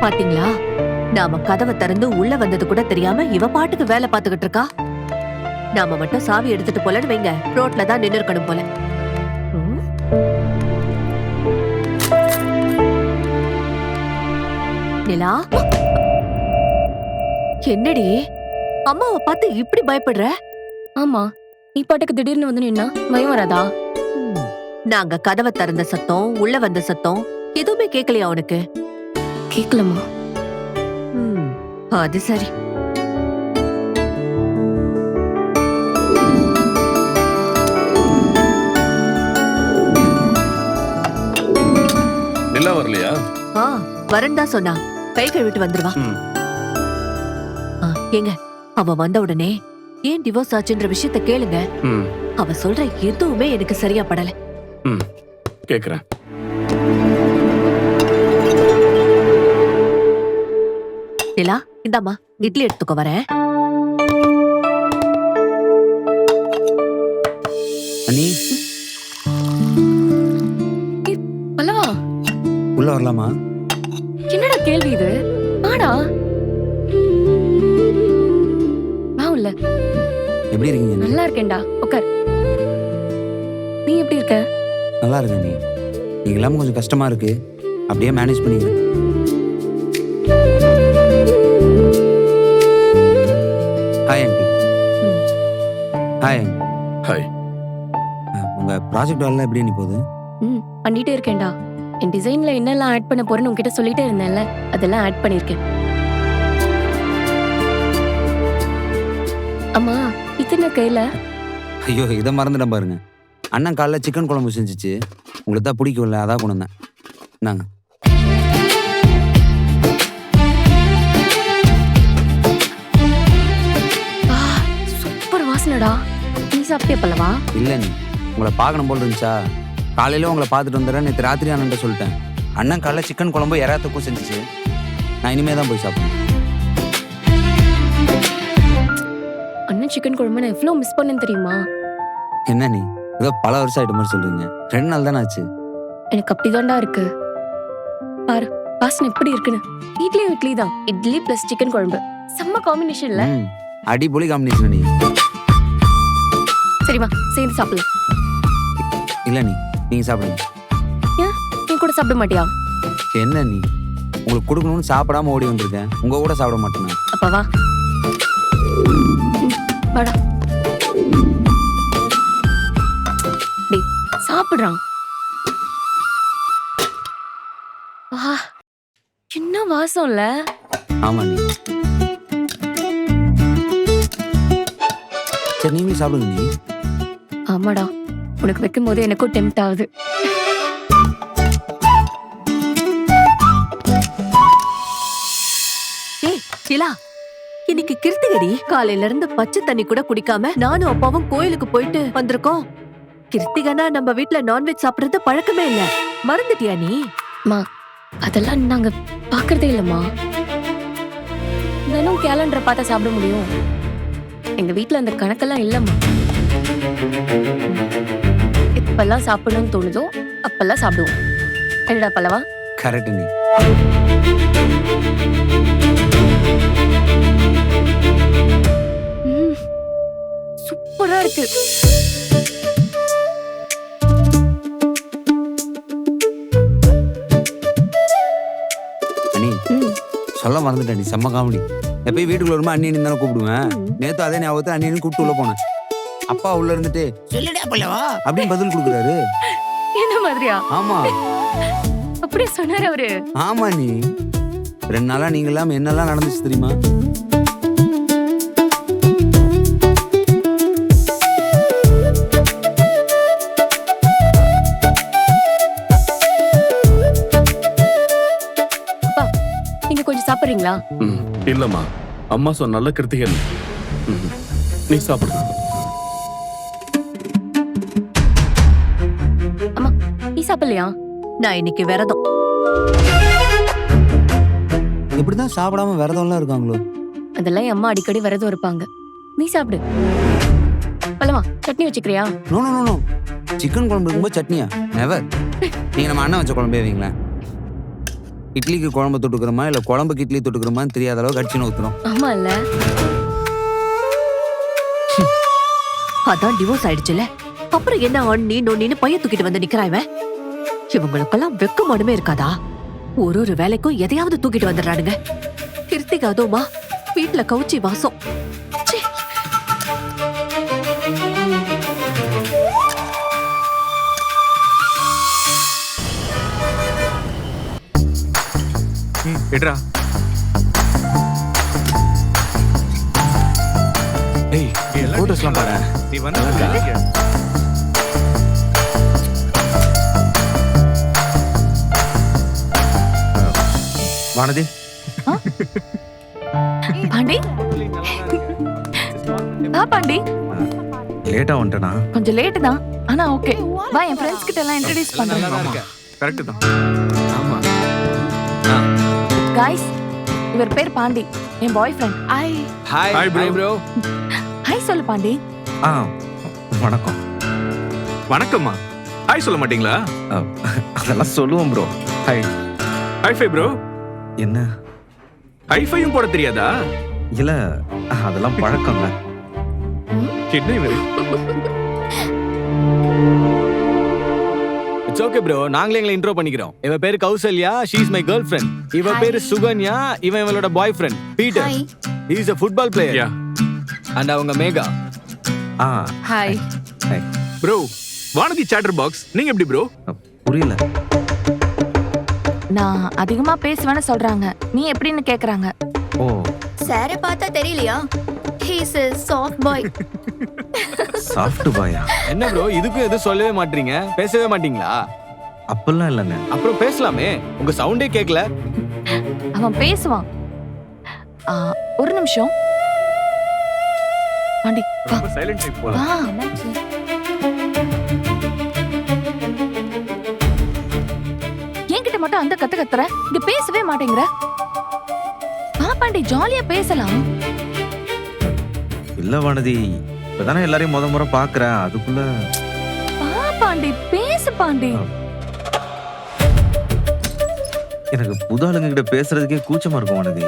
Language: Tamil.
பாத்தீங்களா? நாம கதவை திறந்து உள்ள வந்தது கூட தெரியாம இவ பாட்டுக்கு வேலை பார்த்துக்கிட்டு இருக்கா. நாம மட்டும் சாவி எடுத்துட்டு போலன்னு வைங்க, ரோட்ல தான் நின்னு இருக்கணும் போல. ம். நிலா, என்னடி அம்மாவை பார்த்து இப்படி பயப்படுற? ஆமா, நீ பாட்டுக்கு திடீர்னு வந்து நின்னா பயம் வராதா? நாங்க கதவை திறந்த சத்தம், உள்ள வந்த சத்தம் எதுவுமே கேட்கலையா உனக்கு? கேக்கலமா? அது சரி. நிலா வரலையா? வரேன்டா சொன்னா. கை கழுவிட்டு வந்துருவா. ஏங்க, அவ வந்த உடனே ஏன் டிவோர்ஸ் ஆச்சுன்ற விஷயத்த கேளுங்க. அவ சொல்ற எதுவுமே எனக்கு சரியா படல. கேக்குறேன். நிலா, இந்தாம்மா இட்லி எடுத்துக்கோ, வரேன். அண்ணி, பல்லவா, உள்ள வரலாமா? என்னடா கேள்வி இது? வாடா. வா உள்ள. எப்படி இருக்கீங்க? நல்லா இருக்கேன்டா, உட்கார். நீ எப்படி இருக்க? நல்லா இருக்கேன். நீங்க இல்லாம கொஞ்சம் கஷ்டமா இருக்கு, அப்படியே மேனேஜ் பண்ணிக்கிறேன். Hi aunty. ஹாய். ஹாய். உங்க ப்ராஜெக்ட் வேலை எப்படி நீ போகுது? பண்ணிட்டே இருக்கேன்டா. என் டிசைன்ல என்னெல்லாம் ஆட் பண்ண போறேன்னு உன்கிட்ட சொல்லிட்டே இருந்தேன்ல, அதெல்லாம் ஆட் பண்ணிருக்கேன். அம்மா, இத்தனை கையில. ஐயோ, இதை மறந்துட்டேன் பாருங்க. அண்ணன் காலைல சிக்கன் குழம்பு செஞ்சிச்சு, உங்களுக்கு தான் பிடிக்கும்ல, அதான் கொண்டு வந்தேன். நாங்க சூப்பர் வாசனடா. நீ சாப்பிட்டே பல்லவா? இல்லை, நீ உங்களை பார்க்கணும் போல் இருந்துச்சா, காலையில உங்களை பார்த்துட்டு வந்துடுறேன். நேற்று ராத்திரி அண்ணன் சொல்லிட்டேன். அண்ணன் காலைல சிக்கன் குழம்பு எறாத்துக்கும் செஞ்சிச்சு. நான் இனிமே தான் போய் சாப்பிடணும். அண்ணன் சிக்கன் குழம்பு நான் எவ்வளவு மிஸ் பண்ணேன்னு தெரியுமா? என்ன நீ ஏதோ பல வருஷம் ஆயிட்ட மாதிரி சொல்றீங்க. 2 நாள் தானே ஆச்சு. எனக்கு அப்படிதான்டா இருக்கு. பாரு வாசனை எப்படி இருக்குன்னு. வீட்லயும் இட்லி தான். இட்லி பிளஸ் சிக்கன் குழம்பு செம்ம காம்பினேஷன் இல்ல? அடிபொலி காம்பினேஷன். நீ சரிமா, சேர்ந்து சாப்பிடலாம். இல்ல நீங்க சாப்பிடுங்க. ஏன் நீ கூட சாப்பிட மாட்டியா? என்ன நீ, உங்களுக்கு கொடுக்கணும்னு சாப்பிடாம ஓடி வந்திருக்கேன், உங்க கூட சாப்பிட மாட்டேன். அப்ப வா, வாடா. டேய் சாப்பிடுறான். வா, என்ன வாசம் இல்ல? ஆமா நீ. சரி நீங்களே சாப்பிடுங்க. நீ ஆமாடா, உனக்கு வைக்கும் போது எனக்கும் டெம்ட் ஆகுது. நிலா, இன்னைக்கு கிருத்திகடி. காலையில இருந்து பச்சை தண்ணி கூட குடிக்காம நானும் அப்பாவும் கோயிலுக்கு போயிட்டு வந்திருக்கோம். கிருத்திகனா நம்ம வீட்ல நான்வெஜ் சாப்பிடுறது பழக்கமே இல்ல. மறந்துட்டியா நீ? மா, அதெல்லாம் நாங்க பாக்குறதே இல்லம்மா. தினம் கேலண்டரை பார்த்தா சாப்பிட முடியும். எங்க வீட்ல அந்த கணக்கெல்லாம் இல்லம்மா. எப்பெல்லாம் சாப்பிடணும்னு தோணுதோ அப்பெல்லாம் சாப்பிடுவோம். என்னடா பல்லவா? கரெக்ட். நீ சூப்பரா இருக்கு. அண்ணி, சொல்ல மறந்துட்டேன். நீ செம்ம காமெடி. எப்பயும் வீட்டுக்குள்ள வருமா அண்ணின்னு தானே கூப்பிடுவேன். நேத்து அதே ஞாபகத்தை அண்ணின்னு கூப்பிட்டு உள்ள போனேன். அப்பா உள்ள இருந்துட்டு சொல்லுடா பல்லவா அப்படின்னு பதில் கொடுக்குறாரு. என்ன மாதிரியா? ஆமா, அப்படியே சொன்னாரு அவரு. ஆமா நீ. 2 நாளா நீங்க எல்லாம் என்னெல்லாம் நடந்துச்சு தெரியுமா? நீங்க கொஞ்சம் சாப்பிடுறீங்களா? இல்லம்மா, அம்மா சொன்னால கிருத்திகன். நீ சாப்பிடு. அம்மா, நீ சாப்பிடலையா? நான் இன்னைக்கு விரதம். எப்படிதான் சாப்பிடாம விரதம்லாம் இருக்காங்களோ? அதெல்லாம் என் அம்மா அடிக்கடி விரதம் இருப்பாங்க. நீ சாப்பிடு. பல்லவா, சட்னி வச்சுக்கிறியா? No no no. சிக்கன் குழம்பு இருக்கும்போது சட்னியா? நெவர். நீங்க நம்ம அண்ணன் வச்ச குழம்பே வைங்களேன். இட்லிக்கு குழம்பு தொட்டுக்கிறோமா இல்ல குழம்புக்கு இட்லி தொட்டுக்கிறோமான்னு தெரியாத அளவுக்கு அடிச்சுன்னு ஊத்துறோம். ஆமா இல்ல அதான் டிவோர்ஸ் ஆயிடுச்சுல, அப்புறம் என்ன அண்ணி நொண்ணின்னு பைய தூக்கிட்டு வந்து நிக்கிறான் இவன். இவங்களுக்கெல்லாம் வெக்கமானுமே இருக்காதா? ஒரு வேலைக்கும் எதையாவது தூக்கிட்டு வந்துடுறானுங்க. கிருத்திகா அதுவுமா வீட்டுல கவுச்சி வாசம். ச்சே. எட்ரா. ஏய் போட்டோஸ்லாம் பாரு. நீ வந்து வானதி. பாண்டி பாண்டி லேட்டா வந்துட்டேனா? கொஞ்சம் லேட் தான், ஆனா ஓகே. வா என் ஃப்ரெண்ட்ஸ் கிட்ட எல்லாம் இன்ட்ரோ듀ce பண்றேன். கரெக்ட் தான். ஆமா. गाइस, இவர் பேர் பாண்டி, என் பாய் ஃப்ரெண்ட். Hi bro. ஹாய் சொல்லு பாண்டி. வணக்கம். வணக்கம்மா. ஹாய் சொல்ல மாட்டீங்களா? அதெல்லாம் சொல்லுவோம் ப்ரோ. ஹாய். Hi-fi bro. என்ன ஹைஃபையும் போட தெரியாதா? இல்ல அதெல்லாம் பழக்கம்ல. என்ன இவரு? இட்ஸ் ஓகே ப்ரோ, நாங்களே எங்களை இன்ட்ரோ பண்ணிக்கிறோம். இவ பேரு Kausalya, she is my girlfriend. இவ பேரு சுகன்யா, இவன் இவளோட boyfriend Peter. He is a football player. Yeah. And அவங்க Megha. Hi. Hi bro. Vanathi chatterbox. நீங்க எப்படி ப்ரோ? புரியல. நான் அதிகமா பேசுவேன்னு சொல்றாங்க, நீ எப்படின்னு கேக்குறாங்க. ஓ சாரை பார்த்தா தெரியலையா? He is a soft boy. Soft பாயா? என்ன ப்ரோ, இதுக்கும் எதுவும் சொல்லவே மாட்டீங்க, பேசவே மாட்டீங்களா? அப்பெல்லாம் இல்லைங்க. அப்புறம் பேசலாமே, உங்க சவுண்டே கேட்கல. அவன் பேசுவான். ஒரு நிமிஷம் பாண்டி வா. ரொம்ப சைலண்ட் டைப் போல. வா. என்கிட்ட மட்டும் அந்த கத்து கத்துற, இங்க பேசவே மாட்டேங்கிற. பாண்டி ஜாலியா பேசலாம். இல்ல வானதி, இப்பதானே எல்லாரையும் முறை பாக்குறேன், அதுக்குள்ள. பாண்டி பேசு பாண்டி. எனக்கு புது ஆளுங்க கிட்ட பேசுறதுக்கே கூச்சமா இருக்கும் வானதி.